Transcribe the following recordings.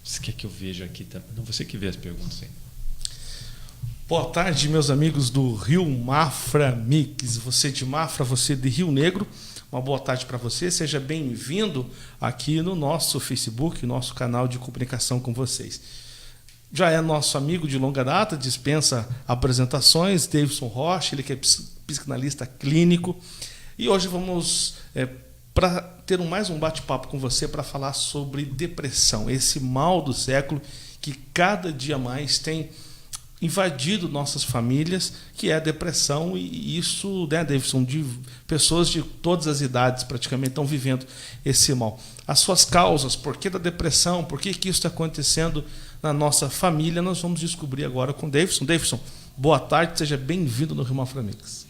Você quer que eu veja aqui também? Não, você que vê as perguntas aí. Boa tarde, meus amigos do Rio Mafra Mix. Você de Mafra, você de Rio Negro. Uma boa tarde para você. Seja bem-vindo aqui no nosso Facebook, nosso canal de comunicação com vocês. Já é nosso amigo de longa data, dispensa apresentações, Davidson Rocha, ele que é psicanalista clínico. E hoje vamos para ter mais um bate-papo com você para falar sobre depressão, esse mal do século que cada dia mais tem invadido nossas famílias, que é a depressão, e isso, né, Davidson, de pessoas de todas as idades praticamente estão vivendo esse mal. As suas causas, por que da depressão, por que isso está acontecendo na nossa família, nós vamos descobrir agora com o Davidson. Davidson, boa tarde, seja bem-vindo no Rio Mafra Mix.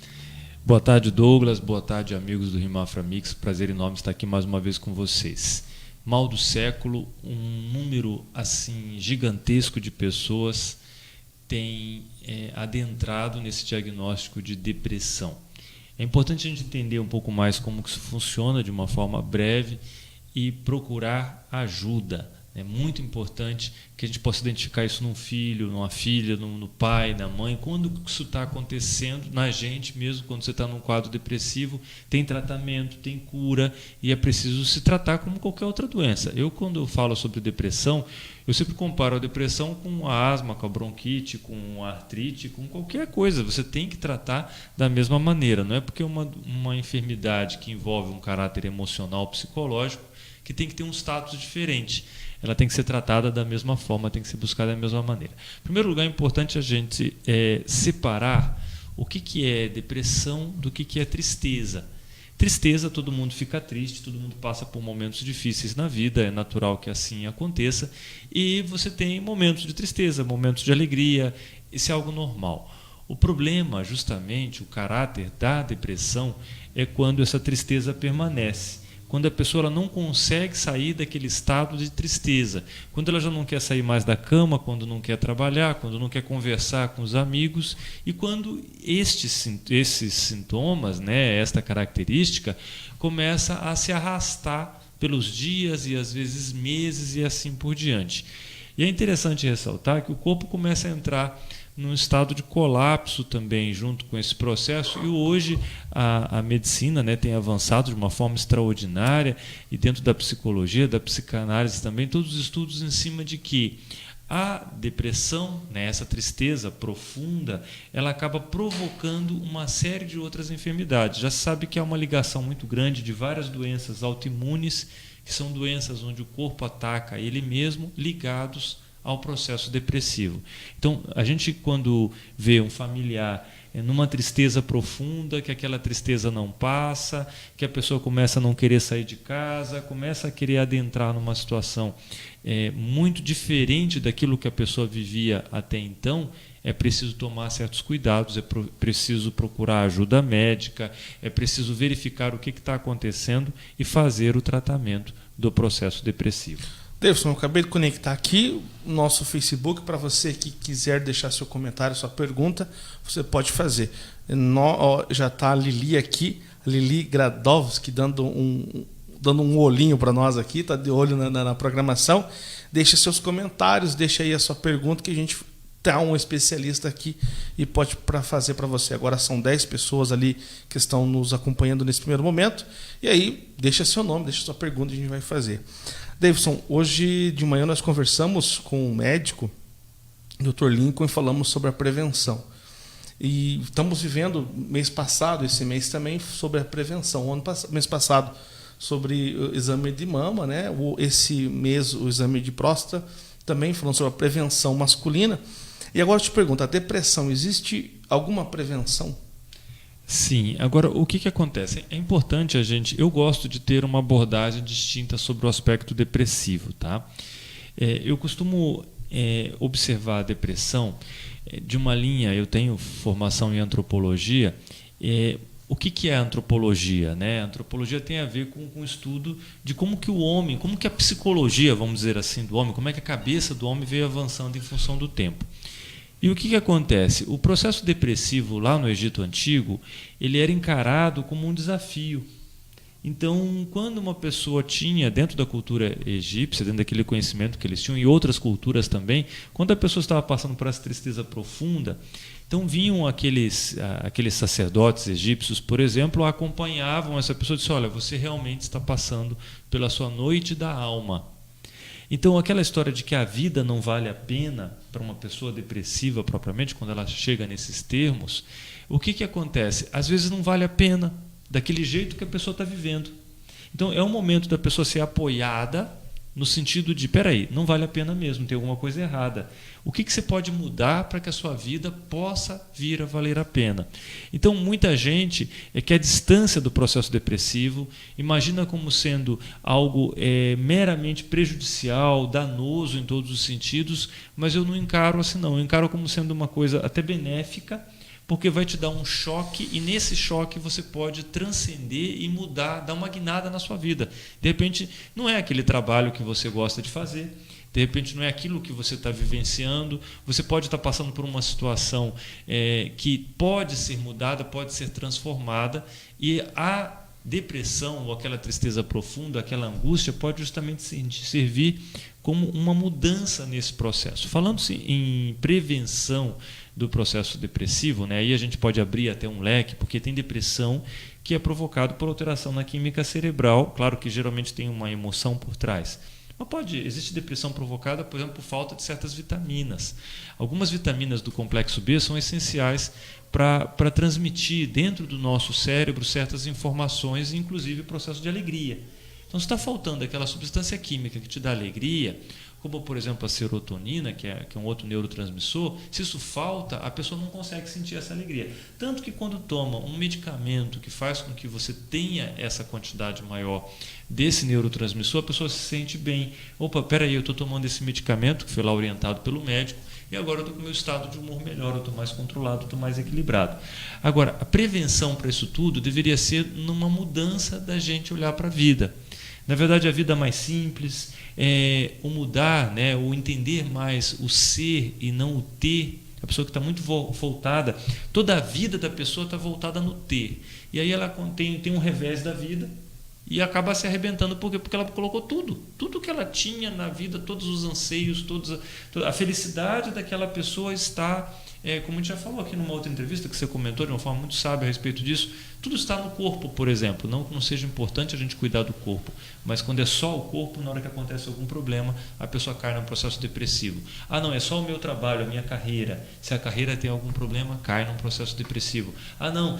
Boa tarde, Douglas, boa tarde, amigos do Rio Mafra Mix, prazer enorme estar aqui mais uma vez com vocês. Mal do século, um número assim gigantesco de pessoas tem adentrado nesse diagnóstico de depressão. É importante a gente entender um pouco mais como que isso funciona de uma forma breve e procurar ajuda. É muito importante que a gente possa identificar isso num filho, numa filha, no pai, na mãe. Quando isso está acontecendo na gente mesmo, quando você está num quadro depressivo, tem tratamento, tem cura e é preciso se tratar como qualquer outra doença. Quando eu falo sobre depressão, eu sempre comparo a depressão com a asma, com a bronquite, com a artrite, com qualquer coisa. Você tem que tratar da mesma maneira. Não é porque uma enfermidade que envolve um caráter emocional, psicológico, que tem que ter um status diferente. Ela tem que ser tratada da mesma forma, tem que ser buscada da mesma maneira. Em primeiro lugar, é importante a gente separar o que é depressão do que é tristeza. Tristeza, todo mundo fica triste, todo mundo passa por momentos difíceis na vida, é natural que assim aconteça, e você tem momentos de tristeza, momentos de alegria, isso é algo normal. O problema, justamente, o caráter da depressão é quando essa tristeza permanece. Quando a pessoa ela não consegue sair daquele estado de tristeza, quando ela já não quer sair mais da cama, quando não quer trabalhar, quando não quer conversar com os amigos, e quando esses sintomas, né, esta característica, começa a se arrastar pelos dias e às vezes meses e assim por diante. E é interessante ressaltar que o corpo começa a entrar num estado de colapso também junto com esse processo, e hoje a medicina, né, tem avançado de uma forma extraordinária, e dentro da psicologia, da psicanálise também, todos os estudos em cima de que a depressão, né, essa tristeza profunda, ela acaba provocando uma série de outras enfermidades. Já se sabe que há uma ligação muito grande de várias doenças autoimunes, que são doenças onde o corpo ataca ele mesmo, ligados ao processo depressivo. Então, a gente, quando vê um familiar numa tristeza profunda, que aquela tristeza não passa, que a pessoa começa a não querer sair de casa, começa a querer adentrar numa situação muito diferente daquilo que a pessoa vivia até então, é preciso tomar certos cuidados, é preciso procurar ajuda médica, é preciso verificar o que está acontecendo e fazer o tratamento do processo depressivo. Davidson, eu acabei de conectar aqui o nosso Facebook. Para você que quiser deixar seu comentário, sua pergunta, você pode fazer. Já está a Lili aqui, a Lili Gradovski, dando um olhinho para nós aqui, está de olho na programação. Deixa seus comentários, deixa aí a sua pergunta, que a gente está um especialista aqui e pode fazer para você. Agora são 10 pessoas ali que estão nos acompanhando nesse primeiro momento. E aí, deixa seu nome, deixa sua pergunta, a gente vai fazer. Davidson, hoje de manhã nós conversamos com um médico, Dr. Lincoln, e falamos sobre a prevenção. E estamos vivendo, mês passado, esse mês também, sobre a prevenção. Mês passado, sobre o exame de mama, né? Esse mês, o exame de próstata, também falando sobre a prevenção masculina. E agora eu te pergunto, a depressão, existe alguma prevenção? Sim, agora o que acontece? É importante eu gosto de ter uma abordagem distinta sobre o aspecto depressivo, tá? Eu costumo observar a depressão de uma linha, eu tenho formação em antropologia. O que é a antropologia, né? A antropologia tem a ver com o estudo de como que o homem, como que a psicologia, vamos dizer assim, do homem, como é que a cabeça do homem veio avançando em função do tempo. E o que acontece? O processo depressivo lá no Egito Antigo, ele era encarado como um desafio. Então, quando uma pessoa tinha, dentro da cultura egípcia, dentro daquele conhecimento que eles tinham, e outras culturas também, quando a pessoa estava passando por essa tristeza profunda, então vinham aqueles sacerdotes egípcios, por exemplo, acompanhavam essa pessoa e disseram: olha, você realmente está passando pela sua noite da alma. Então, aquela história de que a vida não vale a pena para uma pessoa depressiva propriamente, quando ela chega nesses termos, o que acontece? Às vezes não vale a pena, daquele jeito que a pessoa está vivendo. Então, é um momento da pessoa ser apoiada no sentido de, peraí, não vale a pena mesmo, tem alguma coisa errada. O que você pode mudar para que a sua vida possa vir a valer a pena? Então, muita gente quer a distância do processo depressivo, imagina como sendo algo meramente prejudicial, danoso em todos os sentidos, mas eu não encaro assim não, eu encaro como sendo uma coisa até benéfica, porque vai te dar um choque e nesse choque você pode transcender e mudar, dar uma guinada na sua vida. De repente, não é aquele trabalho que você gosta de fazer, de repente não é aquilo que você está vivenciando, você pode estar passando por uma situação que pode ser mudada, pode ser transformada, e a depressão ou aquela tristeza profunda, aquela angústia pode justamente servir como uma mudança nesse processo. Falando-se em prevenção do processo depressivo, né, aí a gente pode abrir até um leque, porque tem depressão que é provocado por alteração na química cerebral, claro que geralmente tem uma emoção por trás. Mas existe depressão provocada, por exemplo, por falta de certas vitaminas. Algumas vitaminas do complexo B são essenciais para transmitir dentro do nosso cérebro certas informações, inclusive o processo de alegria. Então, se está faltando aquela substância química que te dá alegria, como, por exemplo, a serotonina, que é um outro neurotransmissor, se isso falta, a pessoa não consegue sentir essa alegria. Tanto que quando toma um medicamento que faz com que você tenha essa quantidade maior desse neurotransmissor, a pessoa se sente bem. Opa, peraí, eu estou tomando esse medicamento, que foi lá orientado pelo médico, e agora eu estou com o meu estado de humor melhor, eu estou mais controlado, estou mais equilibrado. Agora, a prevenção para isso tudo deveria ser numa mudança da gente olhar para a vida. Na verdade, a vida mais simples, o mudar, né, o entender mais o ser e não o ter. A pessoa que está muito voltada, toda a vida da pessoa está voltada no ter. E aí ela tem um revés da vida e acaba se arrebentando. Por quê? Porque ela colocou tudo que ela tinha na vida, todos os anseios, a felicidade daquela pessoa está, como a gente já falou aqui numa outra entrevista que você comentou de uma forma muito sábia a respeito disso, tudo está no corpo, por exemplo. Não que não seja importante a gente cuidar do corpo, mas quando é só o corpo, na hora que acontece algum problema, a pessoa cai num processo depressivo. Ah, não, é só o meu trabalho, a minha carreira. Se a carreira tem algum problema, cai num processo depressivo. Ah, não,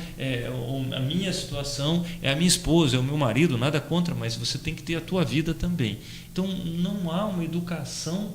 a minha situação é a minha esposa, é o meu marido, nada contra, mas você tem que ter a tua vida também. Então, não há uma educação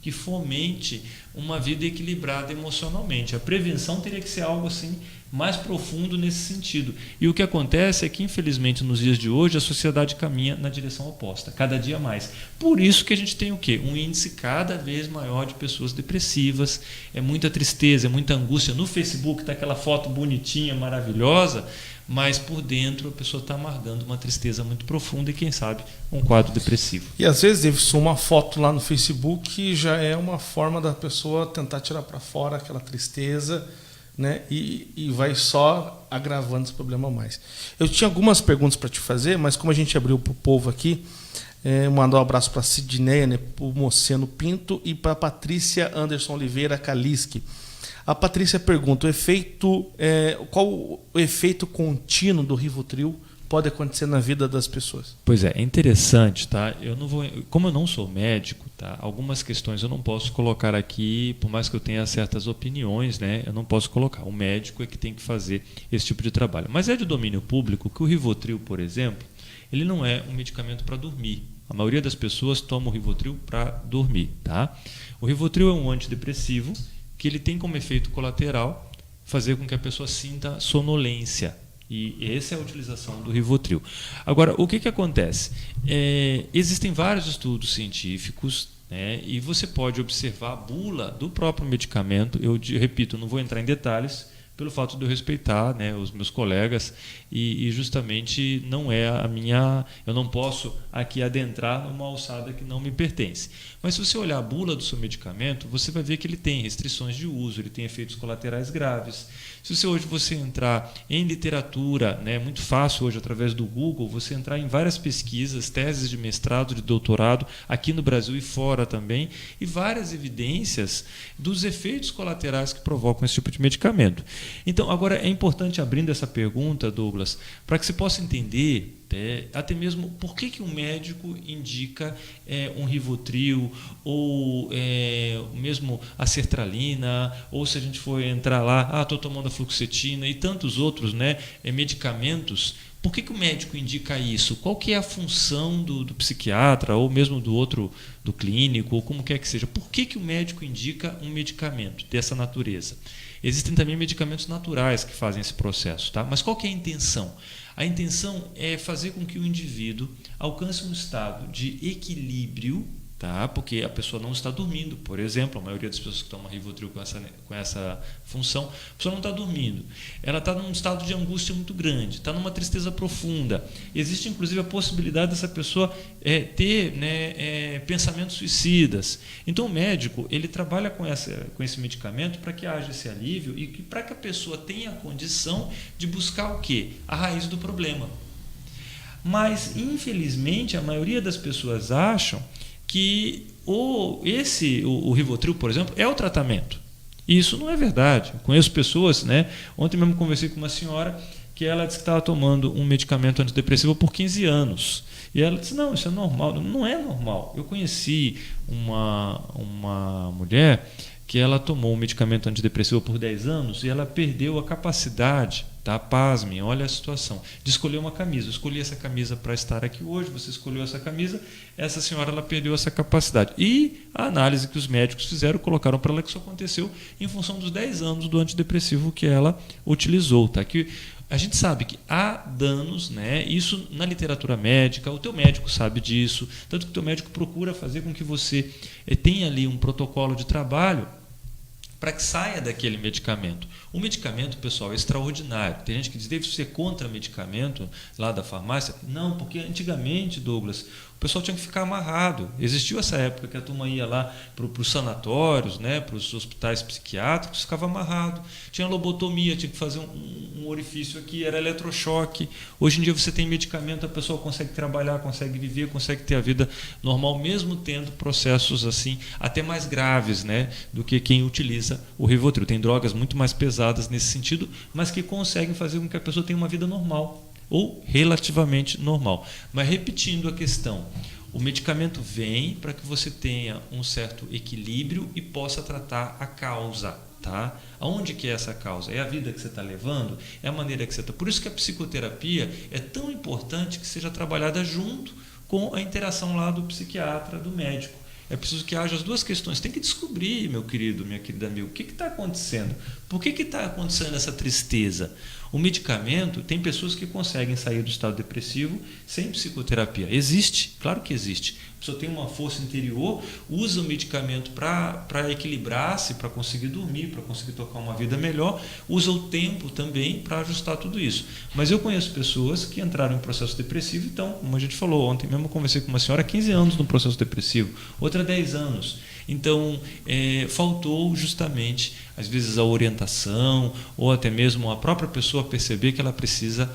que fomente uma vida equilibrada emocionalmente. A prevenção teria que ser algo assim mais profundo nesse sentido. E o que acontece é que, infelizmente, nos dias de hoje, a sociedade caminha na direção oposta, cada dia mais. Por isso que a gente tem o quê? Um índice cada vez maior de pessoas depressivas, é muita tristeza, é muita angústia. No Facebook está aquela foto bonitinha, maravilhosa, mas por dentro a pessoa está amargando uma tristeza muito profunda e, quem sabe, um quadro depressivo. E às vezes uma foto lá no Facebook já é uma forma da pessoa tentar tirar para fora aquela tristeza, né? E vai só agravando esse problema mais. Eu tinha algumas perguntas para te fazer, mas como a gente abriu para o povo aqui, mandar um abraço para a Sidneia, né, para o Moceno Pinto e para a Patrícia Anderson Oliveira Kaliski. A Patrícia pergunta: qual o efeito contínuo do Rivotril pode acontecer na vida das pessoas? Pois é interessante, tá? Como eu não sou médico, tá? Algumas questões eu não posso colocar aqui, por mais que eu tenha certas opiniões, né? Eu não posso colocar. O médico é que tem que fazer esse tipo de trabalho. Mas é de domínio público que o Rivotril, por exemplo, ele não é um medicamento para dormir. A maioria das pessoas toma o Rivotril para dormir, tá? O Rivotril é um antidepressivo que ele tem como efeito colateral fazer com que a pessoa sinta sonolência. E essa é a utilização do Rivotril. Agora, o que acontece? Existem vários estudos científicos, né, e você pode observar a bula do próprio medicamento. Eu repito, não vou entrar em detalhes, pelo fato de eu respeitar, né, os meus colegas e justamente não é a minha... Eu não posso aqui adentrar numa alçada que não me pertence. Mas se você olhar a bula do seu medicamento, você vai ver que ele tem restrições de uso, ele tem efeitos colaterais graves. Se você entrar em literatura, né, é muito fácil hoje através do Google, você entrar em várias pesquisas, teses de mestrado, de doutorado, aqui no Brasil e fora também, e várias evidências dos efeitos colaterais que provocam esse tipo de medicamento. Então, agora é importante, abrindo essa pergunta, Douglas, para que você possa entender até mesmo por que um médico indica um Rivotril ou mesmo a sertralina, ou se a gente for entrar lá, estou tomando a fluoxetina e tantos outros, né, medicamentos. Por que o médico indica isso? Qual que é a função do psiquiatra ou mesmo do clínico, ou como quer que seja? Por que o médico indica um medicamento dessa natureza? Existem também medicamentos naturais que fazem esse processo, tá? Mas qual que é a intenção? A intenção é fazer com que o indivíduo alcance um estado de equilíbrio, tá? Porque a pessoa não está dormindo, por exemplo, a maioria das pessoas que tomam Rivotril com essa função, a pessoa não está dormindo. Ela está num estado de angústia muito grande, está numa tristeza profunda. Existe, inclusive, a possibilidade dessa pessoa ter, né, pensamentos suicidas. Então, o médico ele trabalha com esse medicamento para que haja esse alívio e para que a pessoa tenha a condição de buscar o quê? A raiz do problema. Mas, infelizmente, a maioria das pessoas acham que o Rivotril, por exemplo, é o tratamento. E isso não é verdade. Eu conheço pessoas, né? Ontem mesmo conversei com uma senhora que ela disse que estava tomando um medicamento antidepressivo por 15 anos. E ela disse, não, isso é normal. Não é normal. Eu conheci uma mulher que ela tomou um medicamento antidepressivo por 10 anos e ela perdeu a capacidade, tá? Pasmem, olha a situação, de escolher uma camisa. Eu escolhi essa camisa para estar aqui hoje, você escolheu essa camisa, essa senhora ela perdeu essa capacidade. E a análise que os médicos fizeram, colocaram para ela que isso aconteceu em função dos 10 anos do antidepressivo que ela utilizou. Tá? Que a gente sabe que há danos, né? Isso na literatura médica, o teu médico sabe disso, tanto que o teu médico procura fazer com que você tenha ali um protocolo de trabalho para que saia daquele medicamento. O medicamento, pessoal, é extraordinário. Tem gente que diz, deve ser contra medicamento lá da farmácia. Não, porque antigamente, Douglas, o pessoal tinha que ficar amarrado. Existiu essa época que a turma ia lá para os sanatórios, né, para os hospitais psiquiátricos, ficava amarrado. Tinha lobotomia, tinha que fazer um orifício aqui, era eletrochoque. Hoje em dia você tem medicamento, a pessoa consegue trabalhar, consegue viver, consegue ter a vida normal, mesmo tendo processos assim, até mais graves, né, do que quem utiliza o Rivotril. Tem drogas muito mais pesadas nesse sentido, mas que conseguem fazer com que a pessoa tenha uma vida normal ou relativamente normal. Mas repetindo a questão, o medicamento vem para que você tenha um certo equilíbrio e possa tratar a causa. Tá? Aonde que é essa causa? É a vida que você está levando? É a maneira que você está... Por isso que a psicoterapia é tão importante que seja trabalhada junto com a interação lá do psiquiatra, do médico. É preciso que haja as duas questões. Tem que descobrir, meu querido, minha querida amiga, o que está acontecendo? Por que está acontecendo essa tristeza? O medicamento, tem pessoas que conseguem sair do estado depressivo sem psicoterapia. Existe, claro que existe. A pessoa tem uma força interior, usa o medicamento para equilibrar-se, para conseguir dormir, para conseguir tocar uma vida melhor, usa o tempo também para ajustar tudo isso. Mas eu conheço pessoas que entraram em processo depressivo, então, como a gente falou ontem mesmo, eu conversei com uma senhora há 15 anos no processo depressivo, outra 10 anos. Então, faltou justamente, às vezes, a orientação ou até mesmo a própria pessoa perceber que ela precisa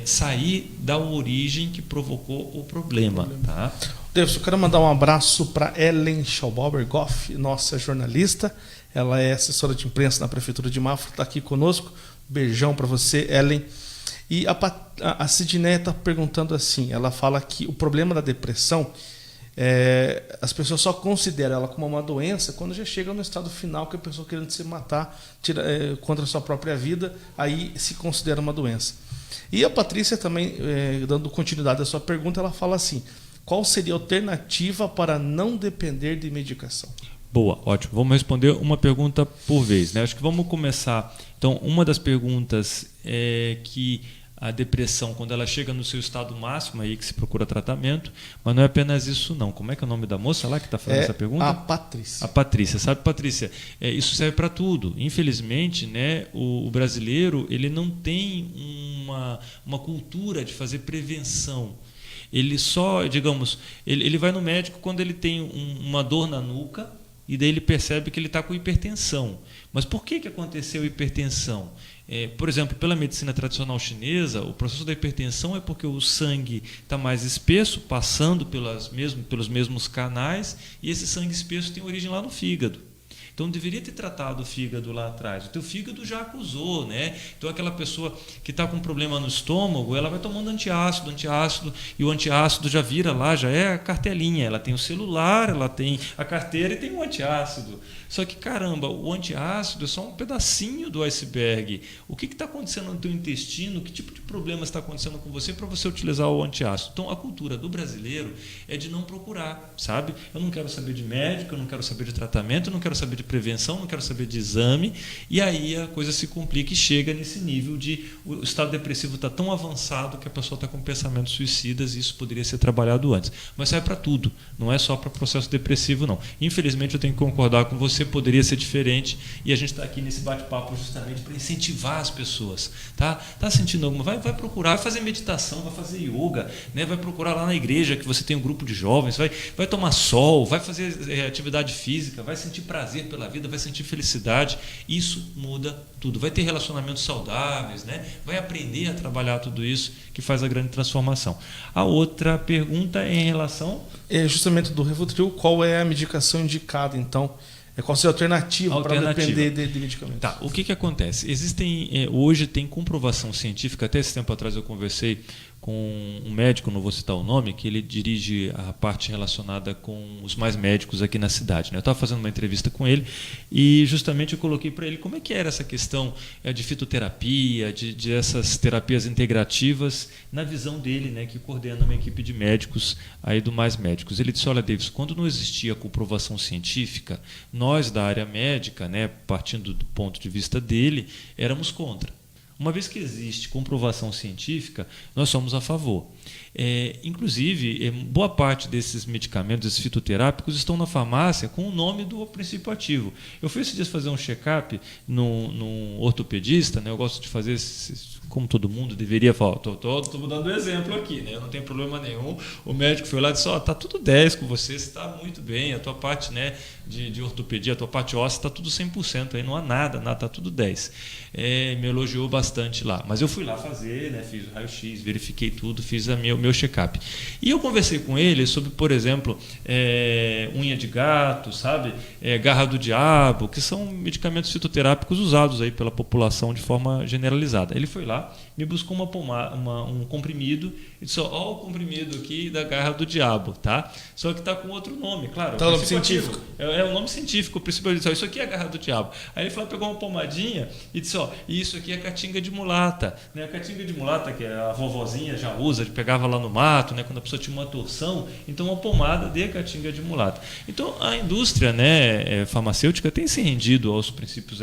sair da origem que provocou o problema. Tá? Deus, eu quero mandar um abraço para Ellen Schaubauer-Goff, nossa jornalista. Ela é assessora de imprensa na Prefeitura de Mafra, está aqui conosco. Beijão para você, Ellen. E a Sidneia está perguntando assim, ela fala que o problema da depressão... as pessoas só consideram ela como uma doença quando já chega no estado final, que a pessoa querendo se matar contra a sua própria vida, aí se considera uma doença. E a Patrícia também, dando continuidade à sua pergunta, ela fala assim, qual seria a alternativa para não depender de medicação? Boa, ótimo. Vamos responder uma pergunta por vez, né? Acho que vamos começar. Então, uma das perguntas que a depressão quando ela chega no seu estado máximo, aí que se procura tratamento, mas não é apenas isso não. Como é que é o nome da moça lá que está fazendo essa pergunta? A Patrícia. A Patrícia. Sabe, Patrícia, isso serve para tudo. Infelizmente, né, o brasileiro ele não tem uma cultura de fazer prevenção. Ele só, digamos, ele vai no médico quando ele tem uma dor na nuca e daí ele percebe que ele está com hipertensão. Mas por que aconteceu hipertensão? Por exemplo, pela medicina tradicional chinesa, o processo da hipertensão é porque o sangue está mais espesso, passando pelos mesmos canais, e esse sangue espesso tem origem lá no fígado. Então deveria ter tratado o fígado lá atrás. O teu fígado já acusou, né? Então aquela pessoa que está com um problema no estômago, ela vai tomando antiácido, e o antiácido já vira lá, já é a cartelinha. Ela tem o celular, ela tem a carteira e tem o antiácido. Só que, caramba, o antiácido é só um pedacinho do iceberg. O que está acontecendo no teu intestino? Que tipo de problema está acontecendo com você para você utilizar o antiácido? Então a cultura do brasileiro é de não procurar, sabe? Eu não quero saber de médico, eu não quero saber de tratamento, eu não quero saber de prevenção, não quero saber de exame, e aí a coisa se complica e chega nesse nível de o estado depressivo está tão avançado que a pessoa está com pensamentos suicidas, e isso poderia ser trabalhado antes. Mas serve para tudo, não é só para processo depressivo, não. Infelizmente eu tenho que concordar com você, poderia ser diferente, e a gente está aqui nesse bate-papo justamente para incentivar as pessoas. Tá sentindo alguma? Vai procurar, vai fazer meditação, vai fazer yoga, né? Vai procurar lá na igreja que você tem um grupo de jovens, vai tomar sol, vai fazer atividade física, vai sentir prazer pela vida, vai sentir felicidade. Isso muda tudo. Vai ter relacionamentos saudáveis, né? Vai aprender a trabalhar tudo isso, que faz a grande transformação. A outra pergunta é em relação... justamente do Rivotril, qual é a medicação indicada, então? Qual seria a alternativa para depender de medicamentos? Tá, o que acontece? Hoje tem comprovação científica, até esse tempo atrás eu conversei com um médico, não vou citar o nome, que ele dirige a parte relacionada com os mais médicos aqui na cidade, né? Eu estava fazendo uma entrevista com ele e justamente eu coloquei para ele como é que era essa questão de fitoterapia, de essas terapias integrativas, na visão dele, né, que coordena uma equipe de médicos aí do Mais Médicos. Ele disse: olha, Davis, quando não existia comprovação científica, nós da área médica, né, partindo do ponto de vista dele, éramos contra. Uma vez que existe comprovação científica, nós somos a favor. Inclusive, boa parte desses medicamentos, desses fitoterápicos, estão na farmácia com o nome do princípio ativo. Eu fui esses dias fazer um check-up num ortopedista, né? Eu gosto de fazer, como todo mundo deveria falar, estou dando exemplo aqui, né? Eu não tenho problema nenhum. O médico foi lá e disse: está tudo 10 com você está muito bem, a tua parte, né, de ortopedia, a tua parte óssea está tudo 100%, aí não há nada, está tudo 10. Me elogiou bastante lá. Mas eu fui lá fazer, né, fiz o raio-x, verifiquei tudo, fiz o meu check-up. E eu conversei com ele sobre, por exemplo, unha de gato, sabe? Garra do diabo, que são medicamentos fitoterápicos usados aí pela população de forma generalizada. Ele foi lá, me buscou um comprimido e disse: ó, o comprimido aqui da garra do diabo, tá? Só que está com outro nome, claro. Tá o nome científico. É o nome científico, o princípio disse: isso aqui é a garra do diabo. Aí ele falou, pegou uma pomadinha e disse: ó, isso aqui é catinga de mulata, né? A catinga de mulata, que a vovozinha já usa, pegava lá no mato, né, quando a pessoa tinha uma torção, então uma pomada de catinga de mulata. Então a indústria, né, farmacêutica tem se rendido a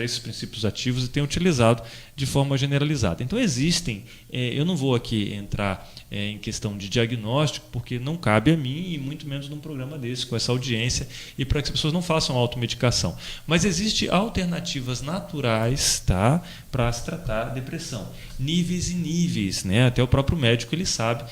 esses princípios ativos e tem utilizado de forma generalizada. Então existem, eu não vou aqui entrar em questão de diagnóstico, porque não cabe a mim e muito menos num programa desse, com essa audiência, e para que as pessoas não façam automedicação. Mas existem alternativas naturais, tá, para se tratar a depressão. Níveis e níveis, né? Até o próprio médico ele sabe,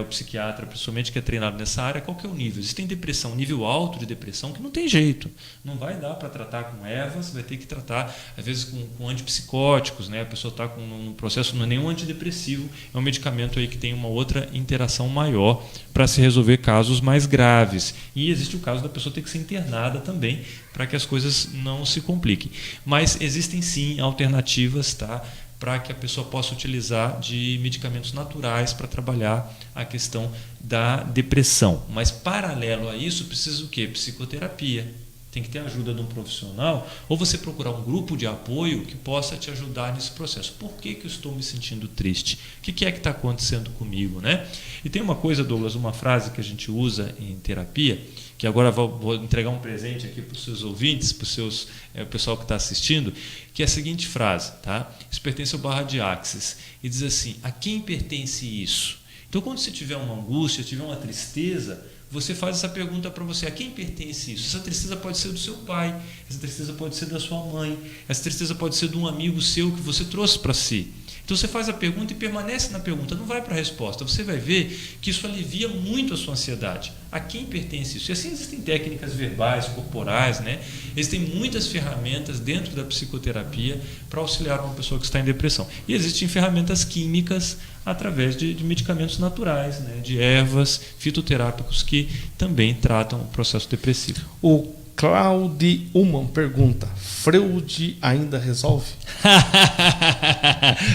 o psiquiatra, principalmente que é treinado nessa área, qual que é o nível. Existem depressão, nível alto de depressão, que não tem jeito. Não vai dar para tratar com ervas, vai ter que tratar, às vezes, com antipsicóticos, né? A pessoa está com um processo, não é nenhum antidepressivo, é um medicamento aí que tem uma outra interação maior para se resolver casos mais graves. E existe o caso da pessoa ter que ser internada também, para que as coisas não se compliquem. Mas existem sim alternativas, tá, para que a pessoa possa utilizar de medicamentos naturais para trabalhar a questão da depressão. Mas, paralelo a isso, precisa o quê? Psicoterapia. tem que ter a ajuda de um profissional, ou você procurar um grupo de apoio que possa te ajudar nesse processo. Por que eu estou me sentindo triste? O que é que está acontecendo comigo, né? E tem uma coisa, Douglas, uma frase que a gente usa em terapia, que agora vou entregar um presente aqui para os seus ouvintes, para o pessoal que está assistindo, que é a seguinte frase, tá? Isso pertence ao Barra de Axis, e diz assim: a quem pertence isso? Então, quando você tiver uma angústia, tiver uma tristeza, você faz essa pergunta para você: a quem pertence isso? Essa tristeza pode ser do seu pai, essa tristeza pode ser da sua mãe, essa tristeza pode ser de um amigo seu que você trouxe para si. Então você faz a pergunta e permanece na pergunta, não vai para a resposta. Você vai ver que isso alivia muito a sua ansiedade. A quem pertence isso? E assim existem técnicas verbais, corporais, né? Existem muitas ferramentas dentro da psicoterapia para auxiliar uma pessoa que está em depressão. E existem ferramentas químicas através de medicamentos naturais, né? De ervas fitoterápicos que também tratam o processo depressivo. O Claudio Uman pergunta: Freud ainda resolve?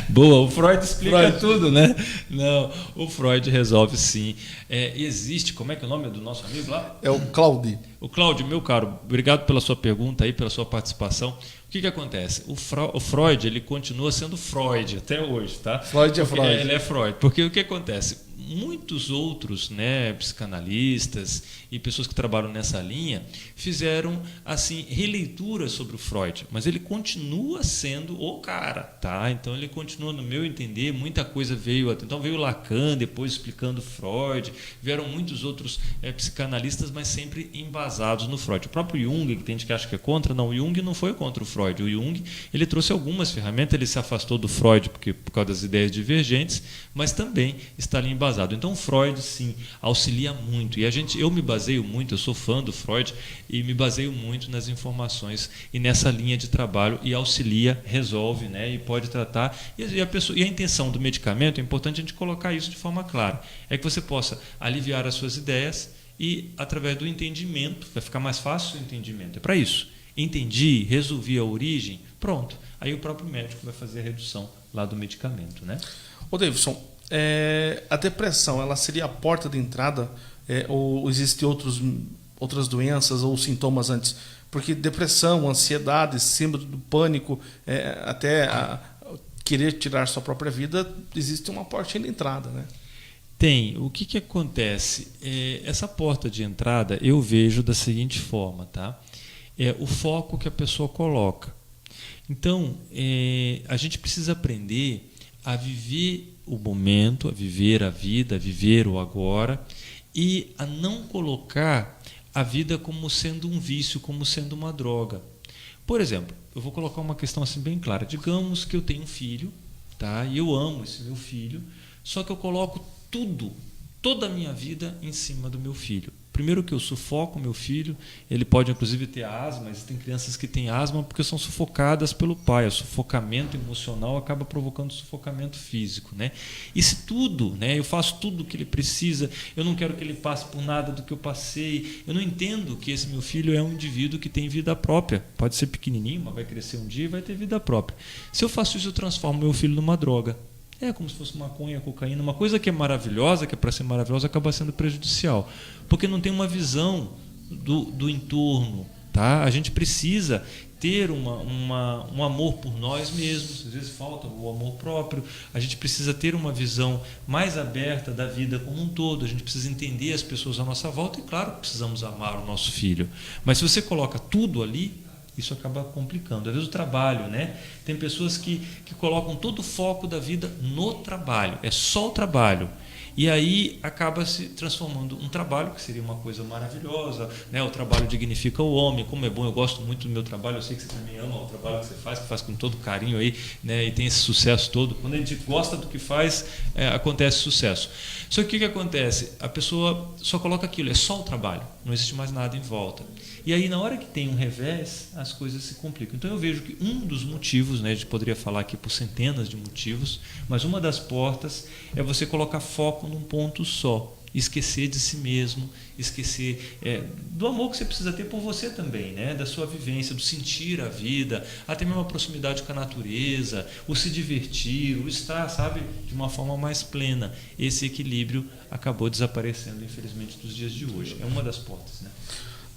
Boa, o Freud explica tudo, né? Não, o Freud resolve sim. Existe, como é que é o nome do nosso amigo lá? É o Claudio. O Cláudio, meu caro, obrigado pela sua pergunta aí, pela sua participação. O que acontece? O Freud, ele continua sendo Freud até hoje, tá? Freud é Freud. Ele é Freud. Porque o que acontece? Muitos outros, né, psicanalistas e pessoas que trabalham nessa linha fizeram assim releituras sobre o Freud, mas ele continua sendo o cara, tá? Então ele continua, no meu entender, muita coisa veio, então veio Lacan depois explicando Freud, vieram muitos outros psicanalistas, mas sempre embasados no Freud. O próprio Jung, que tem gente que acha que é contra, não, o Jung não foi contra o Freud. O Jung, ele trouxe algumas ferramentas, ele se afastou do Freud por causa das ideias divergentes, mas também está ali embasado. Então, Freud, sim, auxilia muito. E eu me baseio muito, eu sou fã do Freud, e me baseio muito nas informações e nessa linha de trabalho, e auxilia, resolve, né, e pode tratar. E a intenção do medicamento, é importante a gente colocar isso de forma clara, é que você possa aliviar as suas ideias e, através do entendimento, vai ficar mais fácil o entendimento. É para isso. Entendi, resolvi a origem, pronto. Aí o próprio médico vai fazer a redução lá do medicamento, né? Ô, Davidson, a depressão, ela seria a porta de entrada, ou existem outras doenças ou sintomas antes? Porque depressão, ansiedade, síndrome do pânico, querer tirar sua própria vida, existe uma porta de entrada, né? Tem. O que acontece? Essa porta de entrada eu vejo da seguinte forma, tá? É o foco que a pessoa coloca. Então, a gente precisa aprender a viver o momento, a viver a vida, a viver o agora, e a não colocar a vida como sendo um vício, como sendo uma droga. Por exemplo, eu vou colocar uma questão assim bem clara. Digamos que eu tenho um filho, tá? E eu amo esse meu filho, só que eu coloco toda a minha vida em cima do meu filho. Primeiro que eu sufoco meu filho, ele pode inclusive ter asma, existem crianças que têm asma porque são sufocadas pelo pai, o sufocamento emocional acaba provocando sufocamento físico, né? E se tudo, né, eu faço tudo o que ele precisa, eu não quero que ele passe por nada do que eu passei, eu não entendo que esse meu filho é um indivíduo que tem vida própria, pode ser pequenininho, mas vai crescer um dia e vai ter vida própria. Se eu faço isso, eu transformo meu filho numa droga. É como se fosse maconha, cocaína, uma coisa que é maravilhosa, que é para ser maravilhosa, acaba sendo prejudicial, porque não tem uma visão do entorno, tá? A gente precisa ter um amor por nós mesmos, às vezes falta o amor próprio, a gente precisa ter uma visão mais aberta da vida como um todo, a gente precisa entender as pessoas à nossa volta e, claro, precisamos amar o nosso filho, mas se você coloca tudo ali, isso acaba complicando. Às vezes o trabalho, né? Tem pessoas que colocam todo o foco da vida no trabalho, é só o trabalho. E aí acaba se transformando um trabalho que seria uma coisa maravilhosa, né? O trabalho dignifica o homem, como é bom, eu gosto muito do meu trabalho, eu sei que você também ama o trabalho que você faz, que faz com todo carinho aí, né? E tem esse sucesso todo. Quando a gente gosta do que faz, acontece sucesso. Só que o que acontece? A pessoa só coloca aquilo, é só o trabalho, não existe mais nada em volta. E aí, na hora que tem um revés, as coisas se complicam. Então, eu vejo que um dos motivos, né, a gente poderia falar aqui por centenas de motivos, mas uma das portas é você colocar foco num ponto só, esquecer de si mesmo, esquecer do amor que você precisa ter por você também, né, da sua vivência, do sentir a vida, até mesmo a proximidade com a natureza, o se divertir, o estar, sabe, de uma forma mais plena. Esse equilíbrio acabou desaparecendo, infelizmente, dos dias de hoje. É uma das portas, né?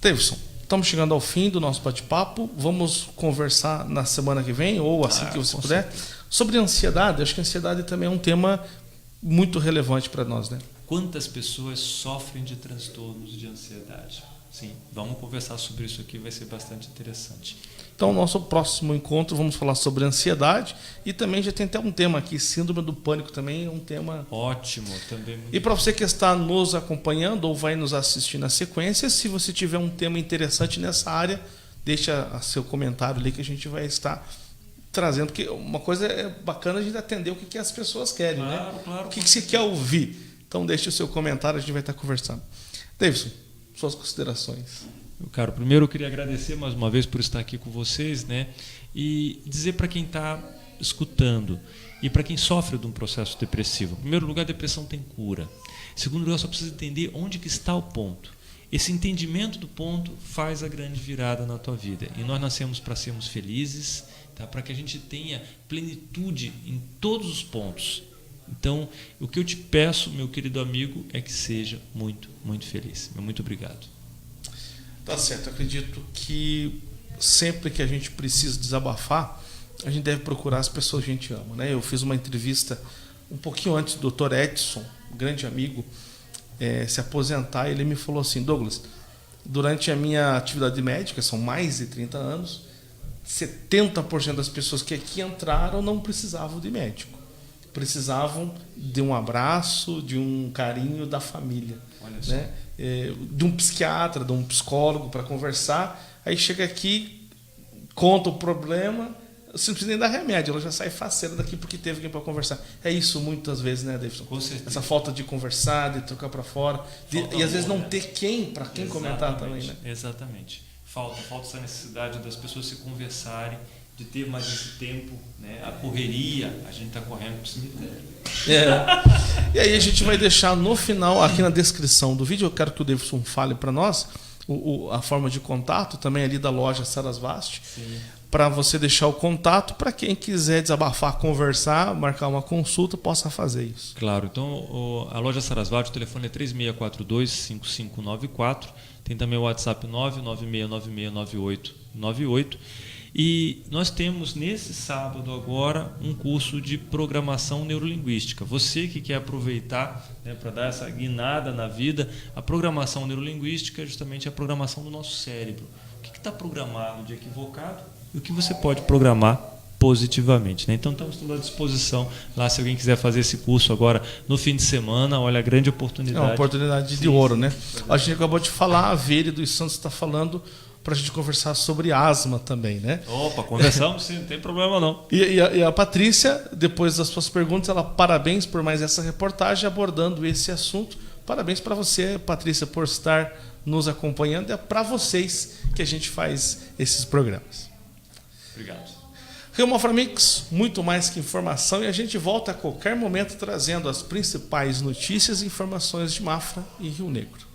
Davidson, estamos chegando ao fim do nosso bate-papo. Vamos conversar na semana que vem, ou assim que você puder, sobre ansiedade. Acho que a ansiedade também é um tema muito relevante para nós, né? Quantas pessoas sofrem de transtornos de ansiedade? Sim, vamos conversar sobre isso aqui, vai ser bastante interessante. Então, nosso próximo encontro, vamos falar sobre ansiedade e também já tem até um tema aqui, síndrome do pânico também é um tema... Ótimo, também. E para você que está nos acompanhando ou vai nos assistir na sequência, se você tiver um tema interessante nessa área, deixa seu comentário ali que a gente vai estar trazendo, porque uma coisa é bacana a gente atender o que as pessoas querem, claro, né? Claro, o que você quer ouvir. Então, deixe o seu comentário, a gente vai estar conversando. Davidson, suas considerações. Meu caro, primeiro eu queria agradecer mais uma vez por estar aqui com vocês, né? E dizer para quem está escutando e para quem sofre de um processo depressivo. Em primeiro lugar, a depressão tem cura. Em segundo lugar, só precisa entender onde que está o ponto. Esse entendimento do ponto faz a grande virada na tua vida. E nós nascemos para sermos felizes, tá? Para que a gente tenha plenitude em todos os pontos. Então, o que eu te peço, meu querido amigo, é que seja muito, muito feliz. Muito obrigado. Tá certo. Eu acredito que sempre que a gente precisa desabafar, a gente deve procurar as pessoas que a gente ama, né? Eu fiz uma entrevista um pouquinho antes do Dr. Edson, um grande amigo, se aposentar. Ele me falou assim: Douglas, durante a minha atividade médica, são mais de 30 anos, 70% das pessoas que aqui entraram não precisavam de médico. Precisavam de um abraço, de um carinho da família, né? De um psiquiatra, de um psicólogo para conversar. Aí chega aqui, conta o problema, você não precisa nem dar remédio, ela já sai faceira daqui porque teve alguém para conversar. É isso muitas vezes, né, Davidson? Com certeza. Essa falta de conversar, de trocar para fora, e às vezes não ter para quem comentar também, né? Exatamente. Falta essa necessidade das pessoas se conversarem, de ter mais esse tempo, né? A correria, a gente está correndo para o cemitério. E aí a gente vai deixar no final, aqui na descrição do vídeo, eu quero que o Davidson fale para nós a forma de contato, também ali da loja Sarasvati, para você deixar o contato para quem quiser desabafar, conversar, marcar uma consulta, possa fazer isso. Claro, então a loja Sarasvati, o telefone é 3642-5594, tem também o WhatsApp 996969898. E nós temos nesse sábado agora um curso de programação neurolinguística. Você que quer aproveitar, né, para dar essa guinada na vida, a programação neurolinguística é justamente a programação do nosso cérebro. O que está programado de equivocado e o que você pode programar positivamente, né? Então estamos todos à disposição lá se alguém quiser fazer esse curso agora no fim de semana. Olha a grande oportunidade. É uma oportunidade de ouro, né? A gente acabou de falar, a Veire dos Santos está falando para a gente conversar sobre asma também, né? Opa, conversamos sim, não tem problema não. E a Patrícia, depois das suas perguntas, ela parabéns por mais essa reportagem abordando esse assunto. Parabéns para você, Patrícia, por estar nos acompanhando. É para vocês que a gente faz esses programas. Obrigado. Rio Mafra Mix, muito mais que informação, e a gente volta a qualquer momento trazendo as principais notícias e informações de Mafra e Rio Negro.